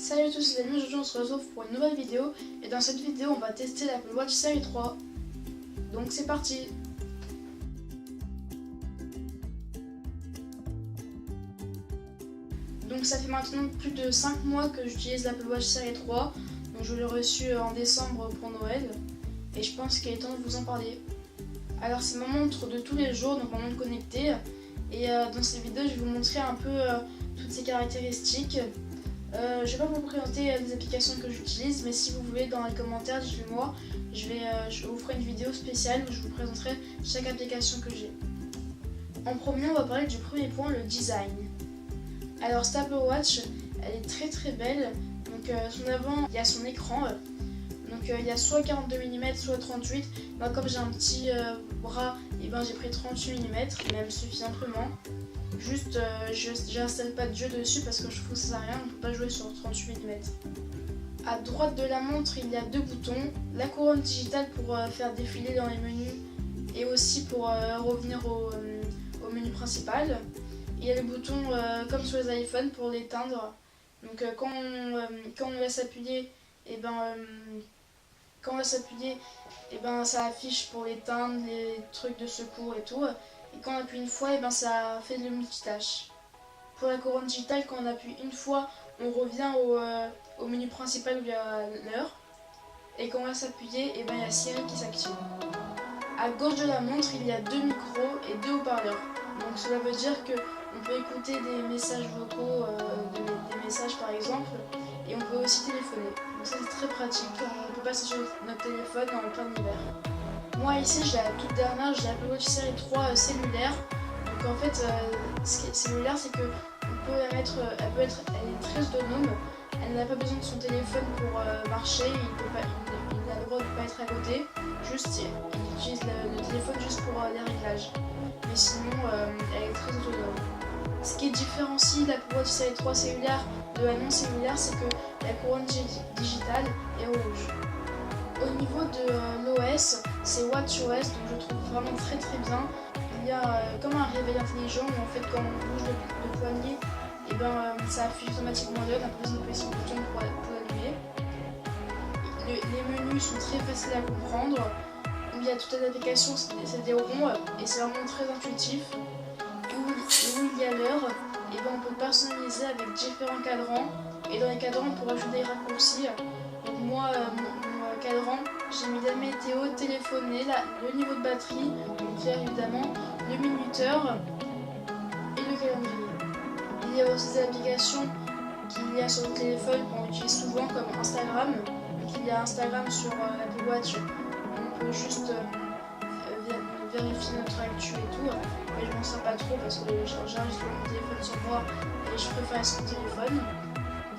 Salut à tous les amis, aujourd'hui on se retrouve pour une nouvelle vidéo et dans cette vidéo on va tester l'Apple Watch série 3. Donc c'est parti. Donc ça fait maintenant plus de 5 mois que j'utilise l'Apple Watch série 3. Donc je l'ai reçu en décembre pour Noël et je pense qu'il est temps de vous en parler. Alors c'est ma montre de tous les jours, donc ma montre connectée, et dans cette vidéo je vais vous montrer un peu toutes ses caractéristiques. Je vais pas vous présenter les applications que j'utilise, mais si vous voulez dans les commentaires, dites-le moi. Je vous ferai une vidéo spéciale où je vous présenterai chaque application que j'ai. En premier, on va parler du premier point, le design. Alors cette Apple Watch, elle est très belle. Donc son avant, il y a son écran. Donc il y a soit 42 mm, soit 38. Moi, comme j'ai un petit bras, et ben j'ai pris 38 mm, mais elle me suffit amplement. Juste, je n'installe pas de jeu dessus parce que je trouve que ça sert à rien, on ne peut pas jouer sur 38 mm. À droite de la montre, il y a deux boutons. La couronne digitale pour faire défiler dans les menus et aussi pour revenir au menu principal. Il y a le bouton comme sur les iPhones pour l'éteindre. Donc quand on laisse appuyer, ça affiche pour l'éteindre, les trucs de secours et tout. Et quand on appuie une fois, ça fait le multitâche. Pour la couronne digitale, quand on appuie une fois, on revient au menu principal où il y a l'heure. Et quand on va s'appuyer, il y a Siri qui s'active. À gauche de la montre, il y a deux micros et deux haut-parleurs. Donc cela veut dire qu'on peut écouter des messages vocaux, des messages par exemple, et on peut aussi téléphoner. Donc ça c'est très pratique, on peut passer sur notre téléphone en plein hiver. Moi ici j'ai la toute dernière, j'ai l'Apple Watch série 3 cellulaire. Donc en fait ce qui est cellulaire, c'est que elle est très autonome. Elle n'a pas besoin de son téléphone pour marcher, il a le droit de ne pas être à côté. Juste il utilise le téléphone juste pour les réglages. Mais sinon elle est très autonome. Ce qui différencie l'Apple Watch série 3 cellulaire de la non cellulaire, c'est que la couronne digitale est rouge. Au niveau de l'OS, c'est WatchOS, donc je trouve vraiment très bien. Il y a comme un réveil intelligent où en fait quand on bouge le poignet, ça affiche automatiquement l'heure, on a besoin d'appuyer sur le bouton pour l'allumer. Les menus sont très faciles à comprendre. Il y a toutes les applications, c'est des ronds et c'est vraiment très intuitif. Où il y a l'heure, on peut personnaliser avec différents cadrans, et dans les cadrans on peut rajouter des raccourcis. Donc moi, mon cadran, j'ai mis la météo, téléphoner, le niveau de batterie, donc là évidemment, le minuteur et le calendrier. Il y a aussi des applications qu'il y a sur le téléphone qu'on utilise souvent comme Instagram. Donc il y a Instagram sur l'Apple Watch, on peut juste vérifier notre actu et tout, mais je m'en sers pas trop parce que j'enregistre mon téléphone sur moi et je préfère sur mon téléphone.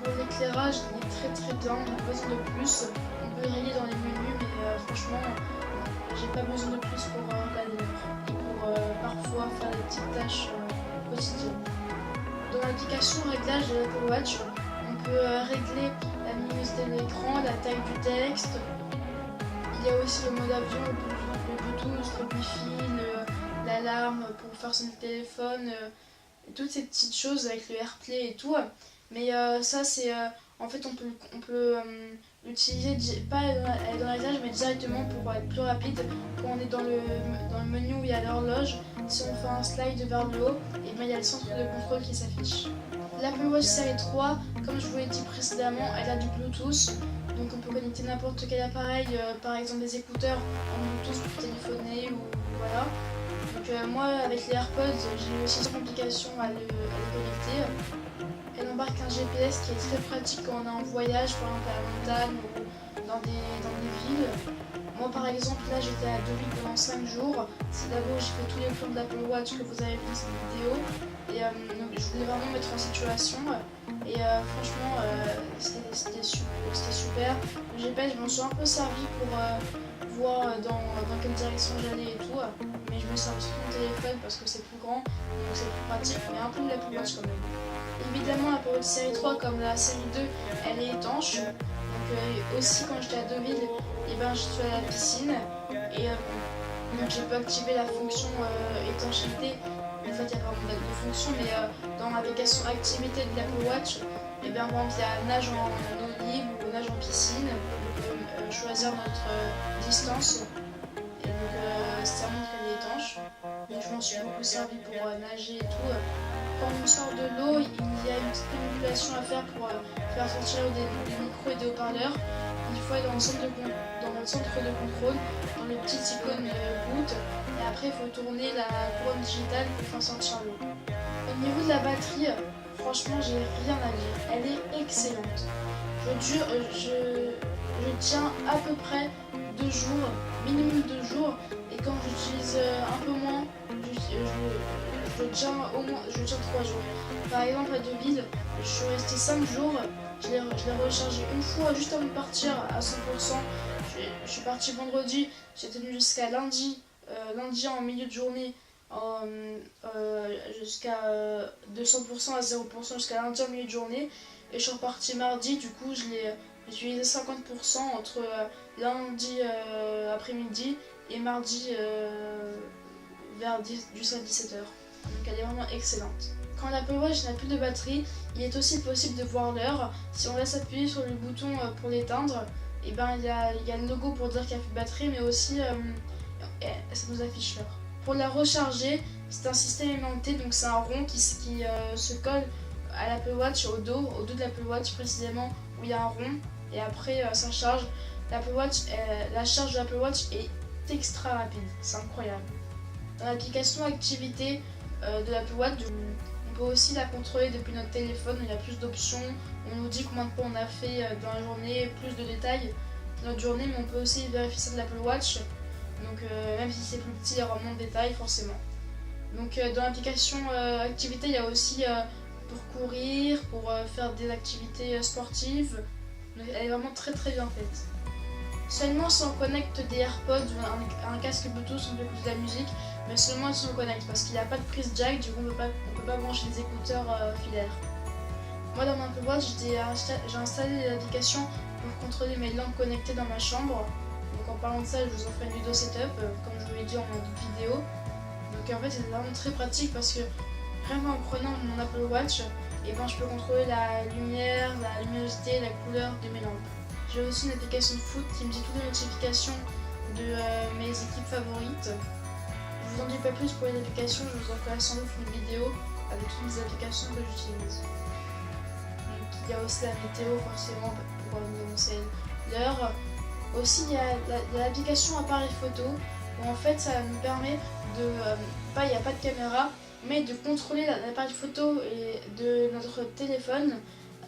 Pour l'éclairage, il est très bien, on a besoin de plus. On peut régler dans les menus, mais franchement, j'ai pas besoin de plus pour regarder l'heure et pour parfois faire des petites tâches quotidiennes. Dans l'application réglage de l'Apple Watch, on peut régler la luminosité de l'écran, la taille du texte. Il y a aussi le mode avion, le Bluetooth, le Wi-Fi, l'alarme pour faire sonner le téléphone, toutes ces petites choses avec le AirPlay et tout. Mais ça c'est en fait on peut l'utiliser pas dans la réglage mais directement pour être plus rapide. Quand on est dans le menu où il y a l'horloge, si on fait un slide vers le haut, il y a le centre de contrôle qui s'affiche. L'Apple Watch série 3, comme je vous l'ai dit précédemment, elle a du Bluetooth. Donc on peut connecter n'importe quel appareil, par exemple des écouteurs en Bluetooth pour téléphoner ou voilà. Donc moi avec les AirPods, j'ai aussi une application à les connecter. Elle embarque un GPS qui est très pratique quand on est en voyage, par exemple à la montagne ou dans des villes. Moi par exemple là j'étais à Deauville pendant 5 jours. C'est d'abord j'ai fait tous les plans de l'Apple Watch que vous avez vu dans cette vidéo. Et donc je voulais vraiment mettre en situation. Et franchement c'était super. Le GPS je m'en suis un peu servi pour voir dans quelle direction j'allais et tout. Mais je me sers aussi de mon téléphone parce que c'est plus grand, donc c'est plus pratique, mais un peu de l'Apple Watch quand même. Évidemment la période série 3 comme la série 2 elle est étanche. Donc aussi quand j'étais à Deauville, je suis à la piscine et donc j'ai pu activer la fonction étanchéité. En fait il y a pas vraiment de fonction, mais dans l'application activité de l'Apple Watch, Et bien par exemple il y a nage en eau libre ou nage en piscine, on peut choisir notre distance et donc ça montre qu'elle est étanche. Donc je m'en suis beaucoup servi pour nager et tout. Quand on sort de l'eau, il y a une petite manipulation à faire pour faire sortir des micros et des haut-parleurs. Il faut aller dans le centre de contrôle, dans le petit icône boot, et après il faut tourner la couronne digitale pour faire sortir l'eau. Au niveau de la batterie, franchement j'ai rien à dire, elle est excellente. Je tiens à peu près 2 jours, minimum 2 jours, et quand j'utilise un peu moins, je tiens 3 jours. Par exemple à Deauville, je suis restée 5 jours, je l'ai rechargé une fois juste avant de partir à 100%. Je suis partie vendredi, j'ai tenu jusqu'à lundi, lundi en milieu de journée, jusqu'à de 100% à 0% jusqu'à lundi en milieu de journée, et je suis repartie mardi. Du coup j'ai utilisé 50% entre lundi après-midi et mardi vers 17h. Donc elle est vraiment excellente. Quand l'Apple Watch n'a plus de batterie, il est aussi possible de voir l'heure. Si on laisse appuyer sur le bouton pour l'éteindre, et ben il y a le logo pour dire qu'il n'y a plus de batterie, mais aussi ça nous affiche l'heure. Pour la recharger, c'est un système aimanté, donc c'est un rond qui se colle à l'Apple Watch, au dos de l'Apple Watch précisément, où il y a un rond, et après ça charge. La charge de l'Apple Watch est extra rapide, c'est incroyable. Dans l'application activité de l'Apple Watch, on peut aussi la contrôler depuis notre téléphone. Il y a plus d'options, on nous dit combien de pas on a fait dans la journée, plus de détails de notre journée, mais on peut aussi vérifier ça de l'Apple Watch. Donc même si c'est plus petit, il y aura moins de détails forcément. Donc dans l'application activité, il y a aussi pour courir, pour faire des activités sportives. Donc, elle est vraiment très très bien faite. Seulement si on connecte des AirPods ou un casque Bluetooth, on peut écouter de la musique, mais seulement si on connecte, parce qu'il n'y a pas de prise jack, du coup on peut pas brancher des écouteurs filaires. Moi dans mon Apple Watch, j'ai installé l'application pour contrôler mes lampes connectées dans ma chambre. Donc en parlant de ça, je vous en ferai une vidéo setup, comme je vous l'ai dit en vidéo. Donc en fait c'est vraiment très pratique parce que rien qu'en prenant mon Apple Watch, et ben, je peux contrôler la lumière, la luminosité, la couleur de mes lampes. J'ai aussi une application de foot qui me dit toutes les notifications de mes équipes favorites. Je vous en dis pas plus pour les applications, je vous en ferai sans doute une vidéo avec toutes les applications que j'utilise. Donc il y a aussi la météo forcément pour nous annoncer l'heure. Aussi il y a l'application appareil photo où en fait ça nous permet de, il n'y a pas de caméra, mais de contrôler l'appareil photo et de notre téléphone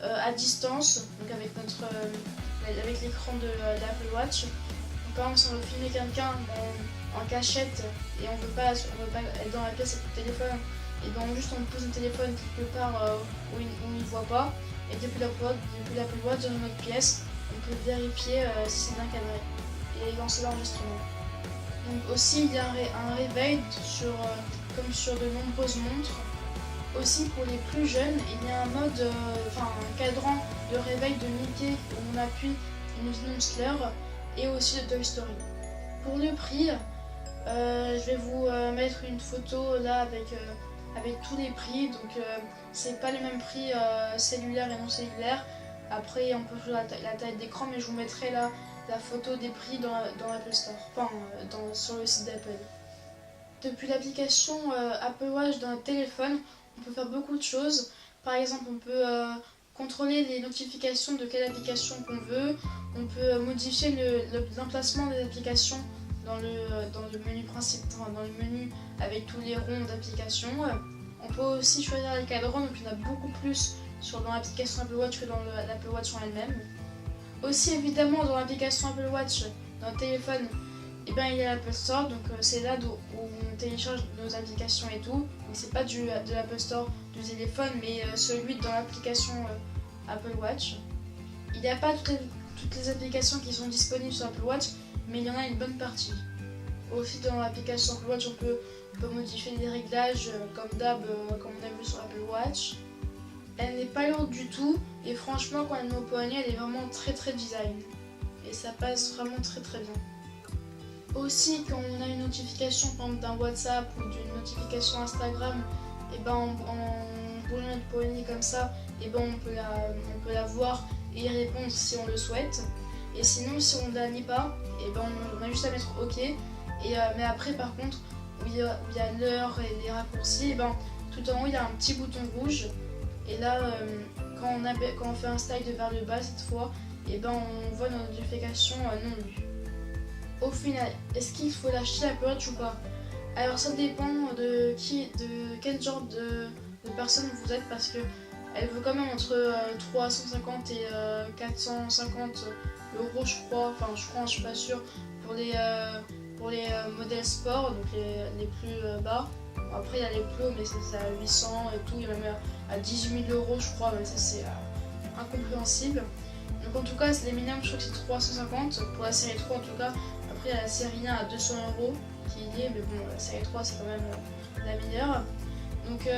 à distance, donc avec l'écran de l'Apple Watch. Donc, par exemple, si on veut filmer quelqu'un en cachette et on veut pas être dans la pièce avec le téléphone, et donc juste on pose le téléphone quelque part où il ne voit pas, et depuis l'Apple Watch dans notre pièce, on peut vérifier si c'est bien cadré et lancer l'enregistrement. Donc aussi il y a un réveil comme sur de nombreuses montres. Aussi pour les plus jeunes, il y a un mode, un cadran de réveil de Mickey où on appuie, il nous annonce l'heure, et aussi de Toy Story. Pour le prix, je vais vous mettre une photo là avec tous les prix. Donc c'est pas le même prix cellulaire et non cellulaire. Après on peut jouer la taille d'écran, mais je vous mettrai là la photo des prix dans l'Apple Store, sur le site d'Apple. Depuis l'application Apple Watch dans le téléphone, on peut faire beaucoup de choses. Par exemple, on peut contrôler les notifications de quelle application qu'on veut. On peut modifier l'emplacement des applications dans le menu principal, dans le menu avec tous les ronds d'applications. On peut aussi choisir les cadrans, donc il y en a beaucoup plus dans l'application Apple Watch que dans l'Apple Watch en elle-même. Aussi évidemment dans l'application Apple Watch, dans le téléphone, il y a l'Apple Store, donc c'est là où on télécharge nos applications et tout. Donc c'est pas de l'Apple Store du téléphone, mais celui dans l'application Apple Watch. Il n'y a pas toutes les applications qui sont disponibles sur Apple Watch, mais il y en a une bonne partie. Aussi dans l'application Apple Watch, on peut modifier les réglages comme d'hab, comme on a vu sur Apple Watch. Elle n'est pas lourde du tout, et franchement quand elle met au poignet, elle est vraiment très très design. Et ça passe vraiment très très bien. Aussi, quand on a une notification par exemple d'un WhatsApp ou d'une notification Instagram, et on bouge notre poignet comme ça et ben on peut la voir et y répondre si on le souhaite. Et sinon, si on ne la lit pas, et ben on a juste à mettre OK. Mais après, par contre, où il y a l'heure et les raccourcis, et ben tout en haut il y a un petit bouton rouge. Et là, quand on fait un slide vers le bas cette fois, et ben on voit nos notifications non lues. Au final, est-ce qu'il faut lâcher l'Apple Watch ou pas? Alors ça dépend de quel genre de personne vous êtes, parce que elle vaut quand même entre 350 et 450 euros je crois, je suis pas sûre, pour les modèles sport, donc les plus bas. Après il y a les pros, mais c'est à 800 et tout, il y a même à 18 000 euros je crois, mais ça c'est incompréhensible. Donc en tout cas les minimums je crois que c'est 350 pour la série 3 en tout cas. Après il y a la série 1 à 200 euros qui y est, mais bon la série 3 c'est quand même la meilleure. Donc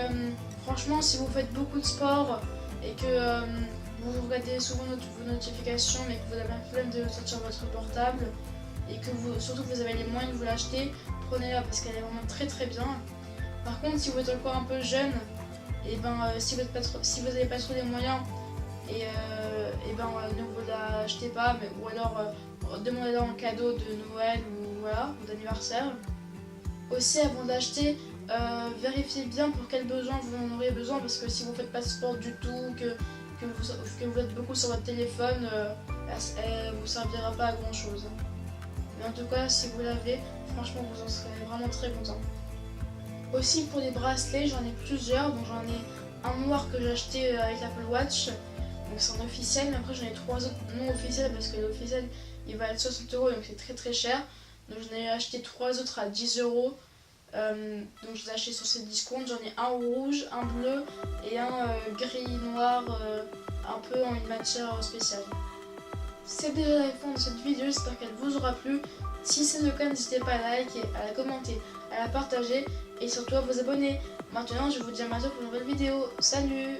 franchement, si vous faites beaucoup de sport et que vous regardez souvent vos notifications mais que vous avez la flemme de sortir votre portable et que surtout que vous avez les moyens de vous l'acheter, prenez-la parce qu'elle est vraiment très très bien. Par contre, si vous êtes encore un peu jeune, et si vous n'avez pas trop les moyens, ne vous l'achetez pas, ou alors demandez-la en cadeau de Noël ou d'anniversaire. Aussi, avant de l'acheter, vérifiez bien pour quel besoin vous en aurez besoin, parce que si vous ne faites pas de sport du tout, que vous êtes beaucoup sur votre téléphone, elle ne vous servira pas à grand chose. Mais en tout cas, si vous l'avez, franchement vous en serez vraiment très content. Aussi pour les bracelets, j'en ai plusieurs, donc j'en ai un noir que j'ai acheté avec l'Apple Watch, donc c'est un officiel, mais après j'en ai 3 autres non officiels parce que l'officiel il va être 60 euros, donc c'est très très cher. Donc j'en ai acheté 3 autres à 10 euros. Donc je les ai achetés sur ces discounts. J'en ai un rouge, un bleu et un gris noir, un peu en une matière spéciale. C'est déjà la fin de cette vidéo, j'espère qu'elle vous aura plu. Si c'est le cas, n'hésitez pas à la liker, à la commenter, à la partager et surtout à vous abonner. Maintenant je vous dis à bientôt pour une nouvelle vidéo. Salut!